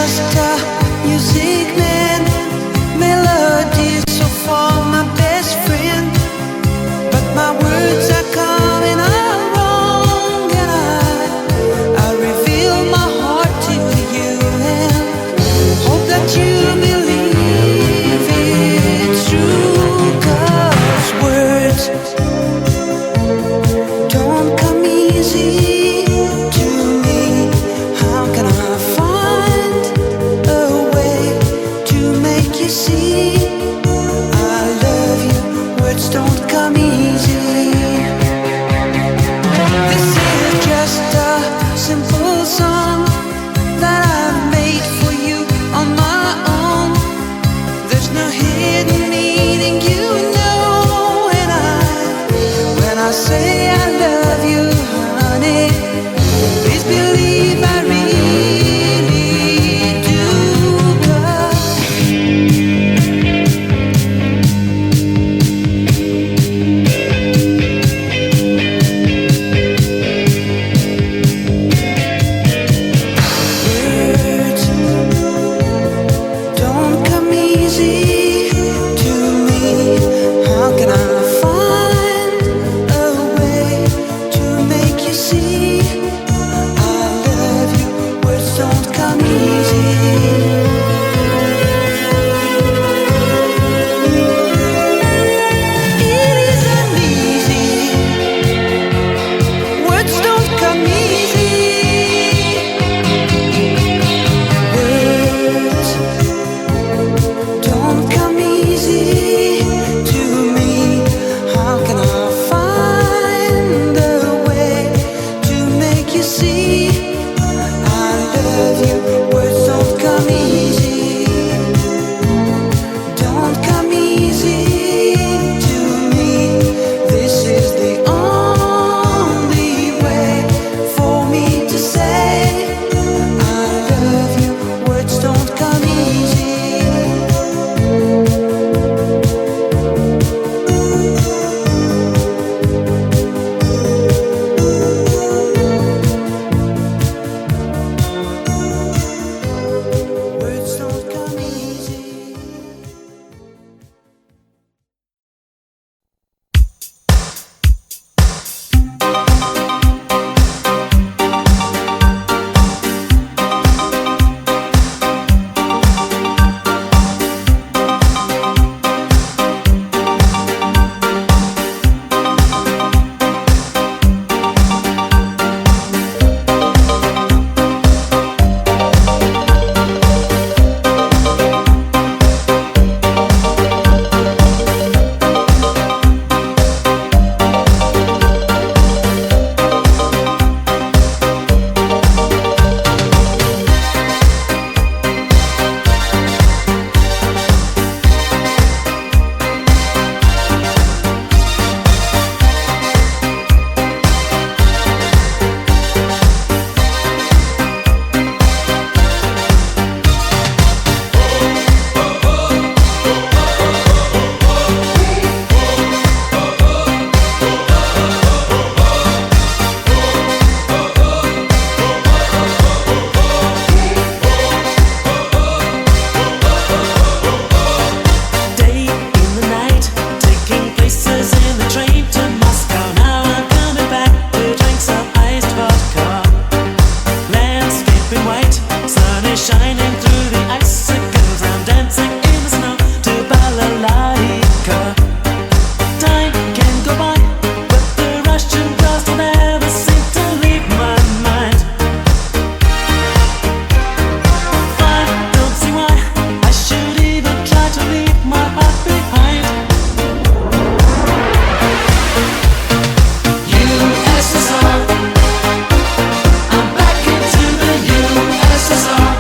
just a music man, melodies so far my best friend, but my words are coming out wrong, and I reveal my heart to you and hope that you believe it's true, 'cause words don't come easy to me. How can I find a way to make you see I love you? Words don't come easy. This is just a simple song that I made for you on my own. There's no hidden meaning, you know, and when I say I love you, honey, please believe I really do. Words don't come easy to me. How can I find a way to make you see I love you? Words don't come easy. It isn't easy. Words don't come easy. Words don't come easy to me. How can I find a way to make you see I love you? Words don't come easy. Don't come easy to me. This is the only way for me to say I love you. Words don't come easy. Words don't come easy. Day in the night, taking places in the train to Moscow. Now I'm coming back to drink some iced vodka. Landscape in white, sun is shining through the icicles. I'm dancing in the snow to balalaika. Time can go by, but the Russian girls don't ever seem to leave my mind. I don't see why I should even try to leave my heart behind. U.S.S.R. I'm back into the U.S.S.R.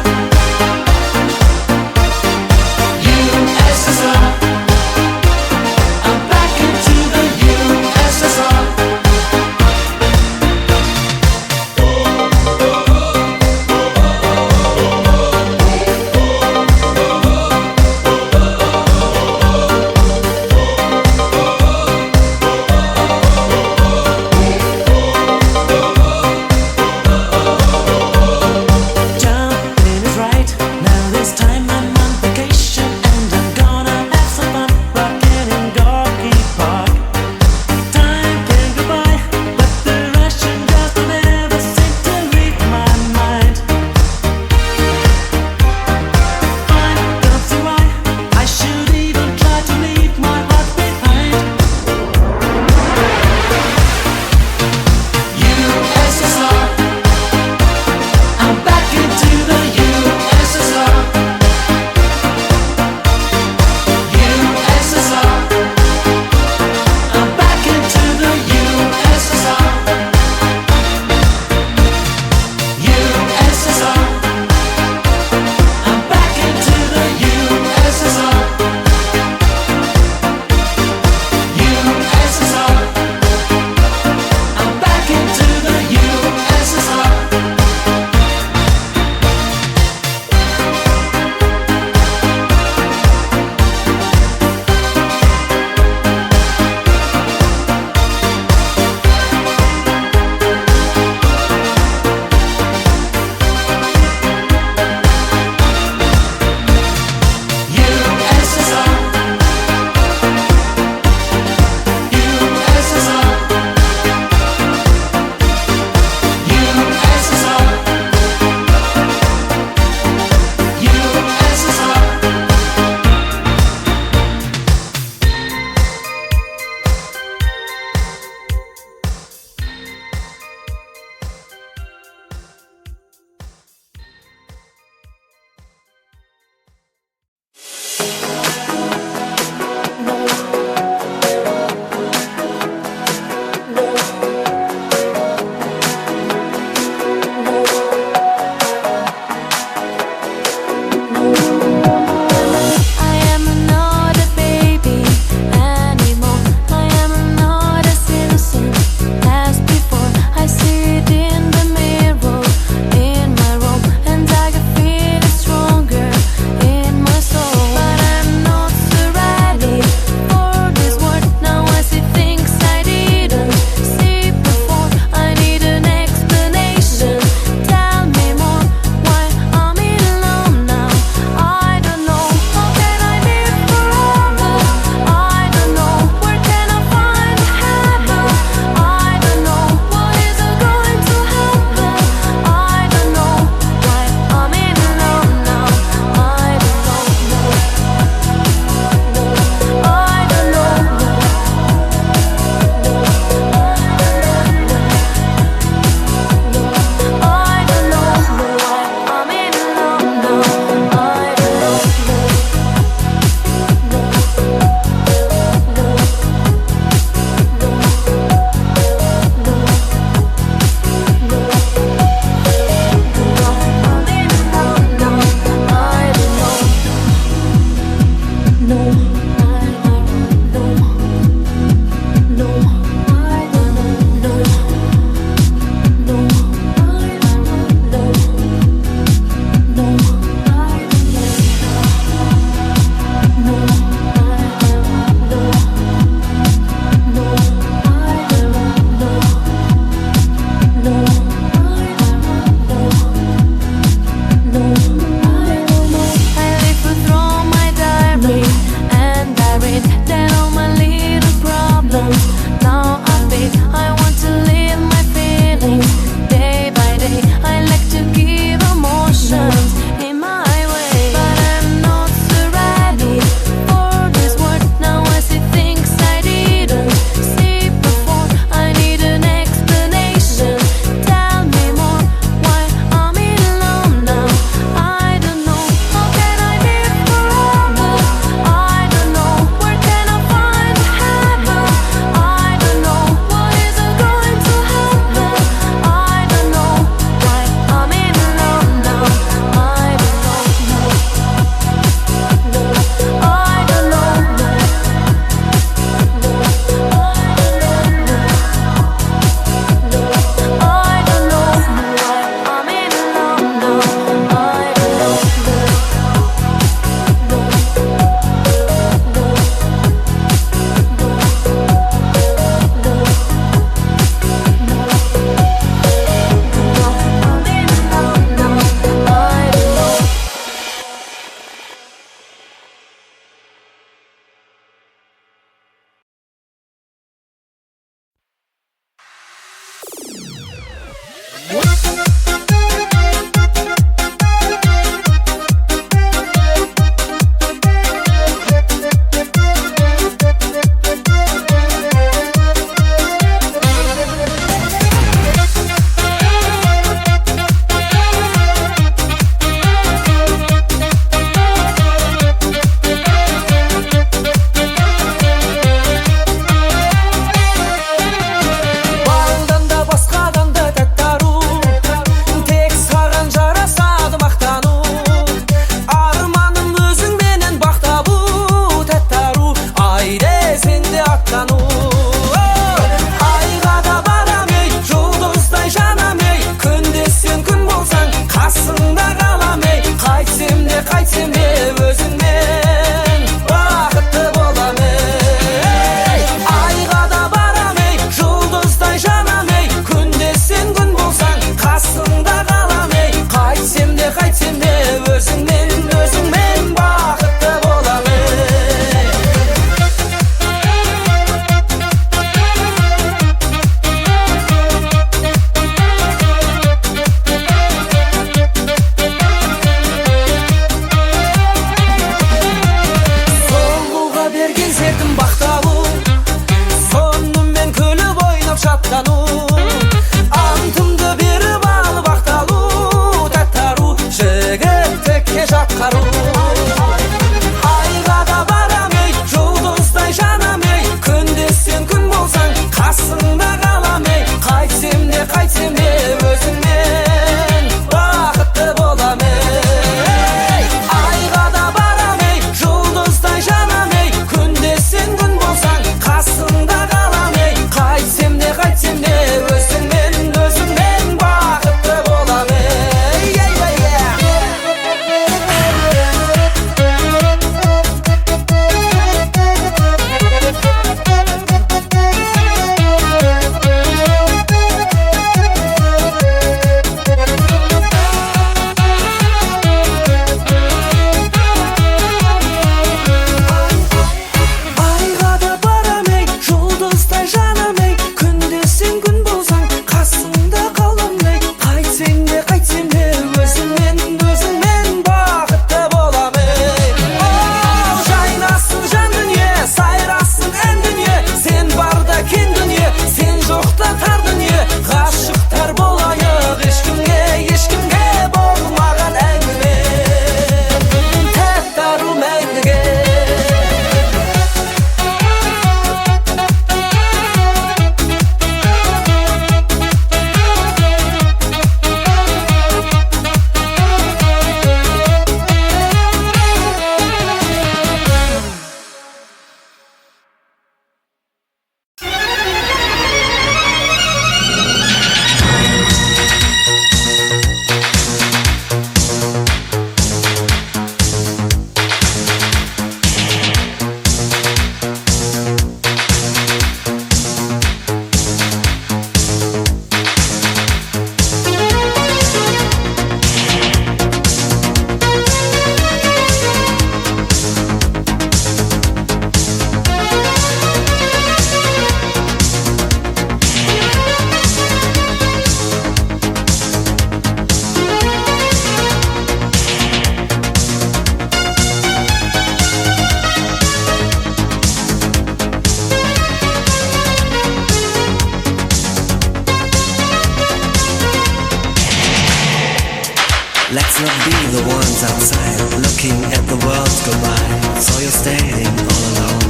Let's not be the ones outside looking at the world go by. So you're staying all alone.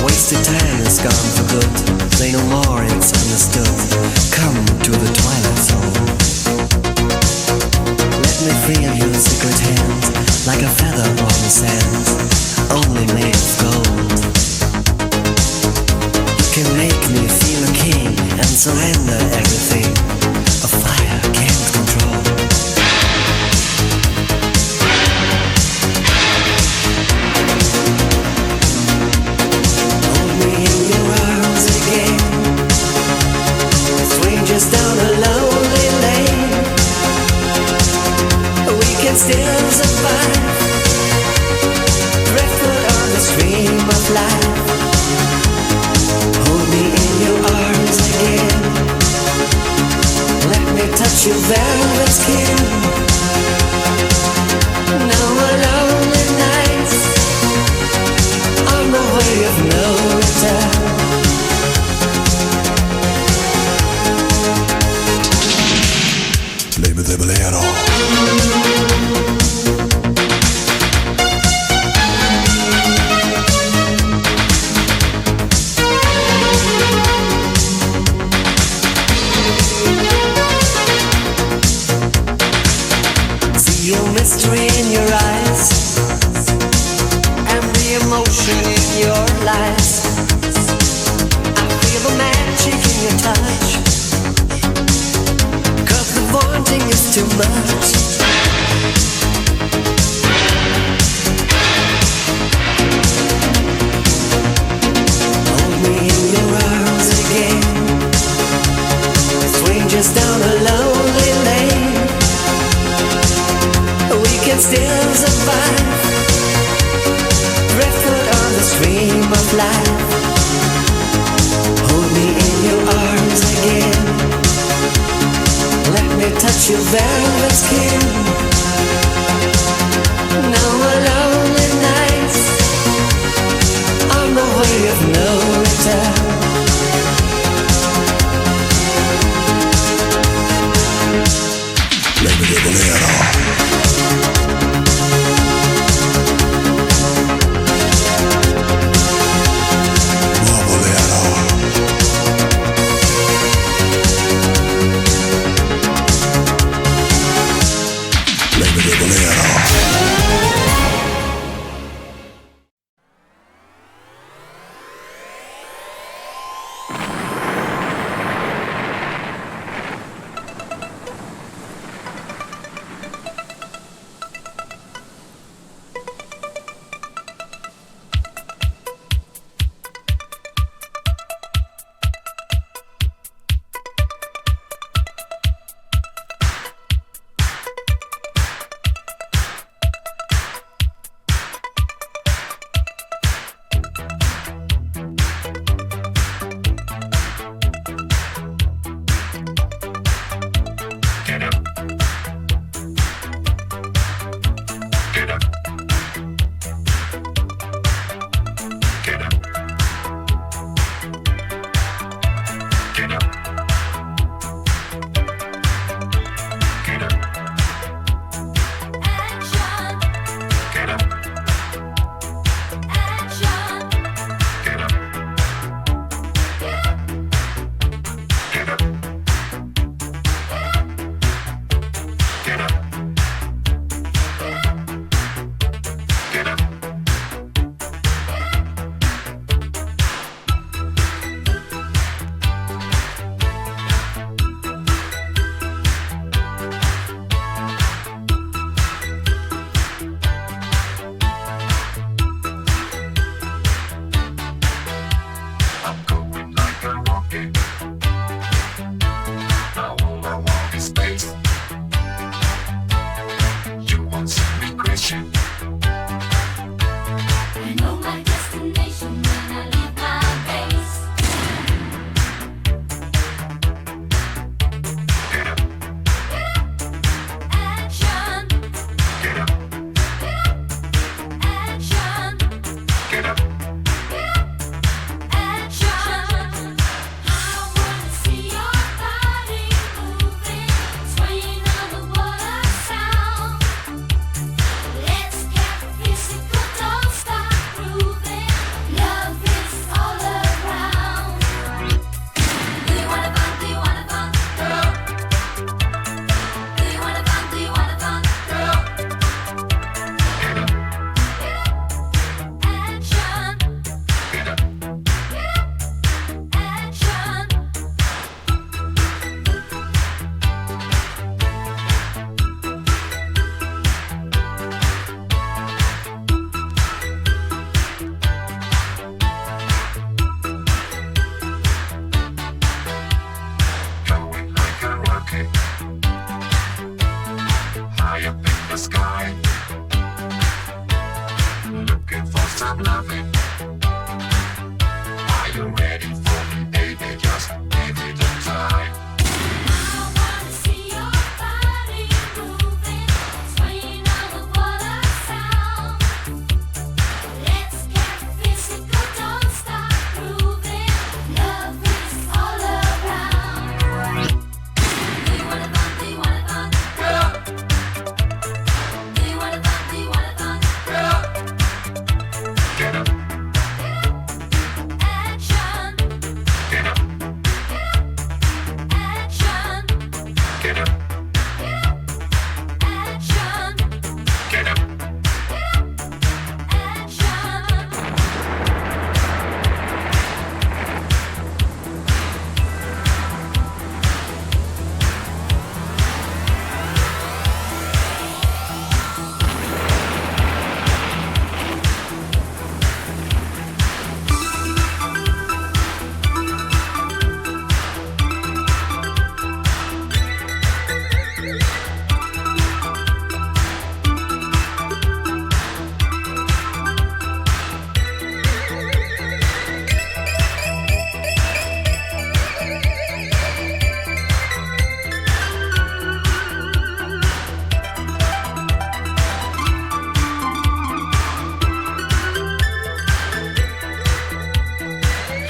Wasted time is gone for good. Say no more, it's understood. Come to the twilight zone. Let me feel your secret hand, like a feather on the sand, only made of gold. You can make me feel a king and surrender everything a fire can't control. Hold me in your arms again. Strangers down a lonely lane. We can still survive. Driftwood on the stream of life. Hold me in your arms again. Let me touch your velvet skin. No more lonely nights on the way of no return. Play me the Bolero. Mystery in your eyes and the emotion in your lies. I feel the magic in your touch, 'cause the wanting is too much. Hold me in your arms again. Strangers down a lonely lane. We can still survive. Driftwood on the stream of life. Hold me in your arms again. Let me touch your velvet skin. No more lonely nights on the way of no return. Play me the Bolero. sky, looking for some loving. Are you ready for me, baby? Just give it a try. I wanna see your body moving, swaying on the water sound. Let's get physical, don't stop grooving. Love is all around. Do you wanna fun? Do you wanna fun? Get up, Do you wanna fun? Do you wanna fun? get up, get up, Action, get up, action, get up, action, get up. action.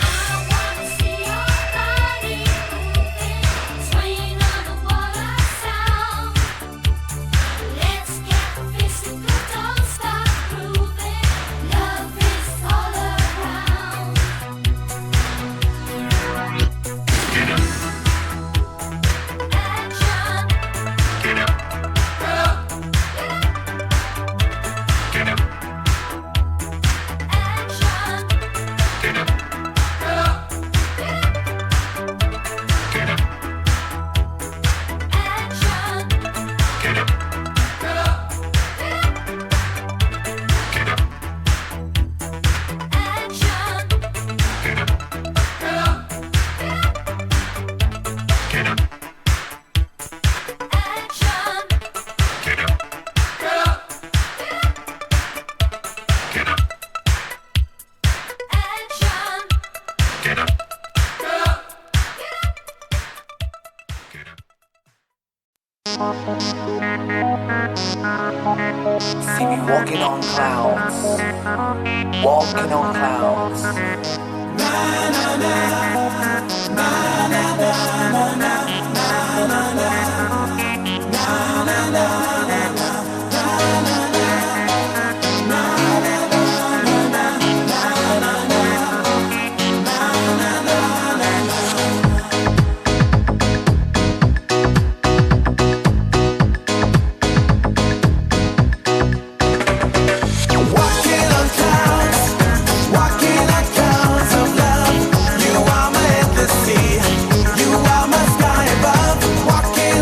I wanna see your body moving, swaying on the water sound. Let's get physical, don't stop grooving. Love is all around. Get up, Action, get up, get up, action, get up, get up, action, get up, get up, get up, action. get up, get up, Action, get up, get up, action. get up, get up. See me walking on clouds, walking on clouds. Walking on clouds of love. You are my endless sea. You are my sky above. Walking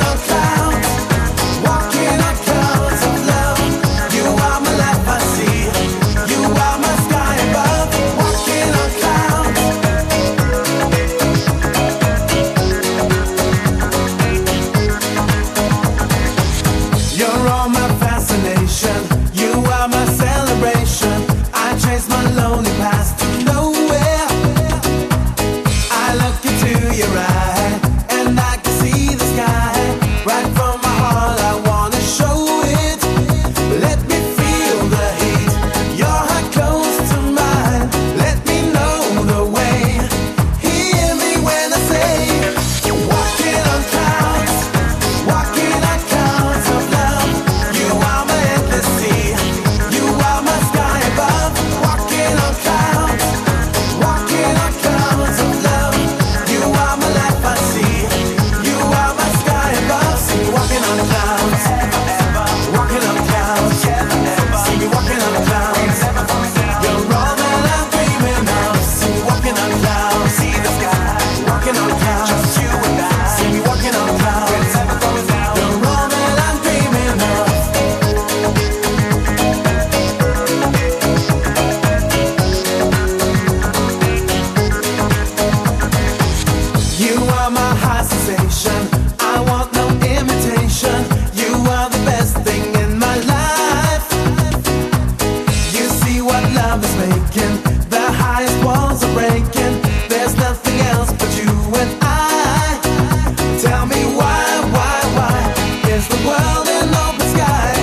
world in open sky.